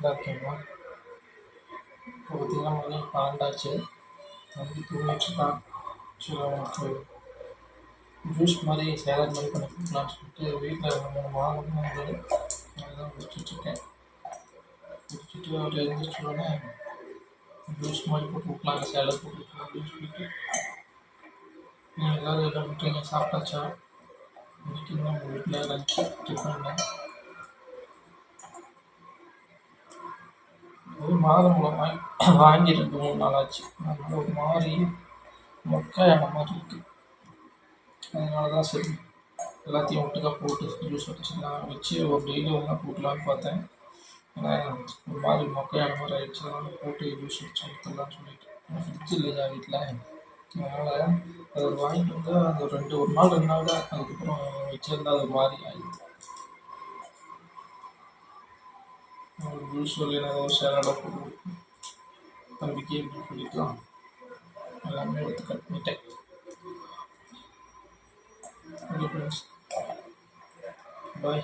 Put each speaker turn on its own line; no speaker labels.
ஓகேங்களா. இப்போ பார்த்தீங்கன்னா மணி 12 ஆச்சு. தம்பி தூங்கிட்டுருக்கான். சரி அவனுக்கு ஜூஸ் மாதிரி சேலட் மாதிரி பண்ணி கொடுக்கலான்னு சொல்லிட்டு வீட்டில் 2 3 மாவு இருந்தது. அதுதான் குடிச்சிட்ருக்கேன். குடிச்சிட்டு அவர் எழுந்திரிச்ச உடனே ஜூஸ் மாதிரி போட்டு கொடுக்கலாம், சேலட் போட்டு கொடுக்கலாம் அப்படின்னு சொல்லிட்டு எல்லோரும் என்ன பண்ணுறீங்க, சாப்பிட்டாச்சா? இன்னைக்கு தான் உங்கள் வீட்டில் லஞ்சு டிஃபன் ஒரு மாதுளம்பழம் வாங்கி 2 3 நாள் ஆச்சு. அதனால ஒரு மாதிரி மொக்கையான மாதிரி இருக்குது. அதனால தான் சரி எல்லாத்தையும் ஒட்டுக்கா போட்டு ஜூஸ் அடிச்சிடலாம் வச்சு ஒரு டெய்லி ஒன்றா கொடுக்கலான்னு பார்த்தேன். ஆனால் ஒரு மாதிரி மொக்கையான மாதிரி ஆயிடுச்சு. அதனால போட்டு ஜூஸ் அடிச்சு கொடுத்துடலான்னு சொல்லிட்டு ஃப்ரிட்ஜ் இல்லையா வீட்டில். அதனால் அது வாங்கிட்டு வந்து அது ஒரு நாள் 2 நாள் தான். அதுக்கப்புறம் வச்சிருந்தா அது ஒரு மாதிரி ஆயிடுது. ஜூஸ் இல்லைன்னா ஏதாவது சேலடாக போட்டு தம்பிக்கு அப்படின்னு சொல்லிக்கலாம் எல்லாமே எடுத்து கட் பண்ணிட்டேன். ஓகே ஃப்ரெண்ட்ஸ், பாய்.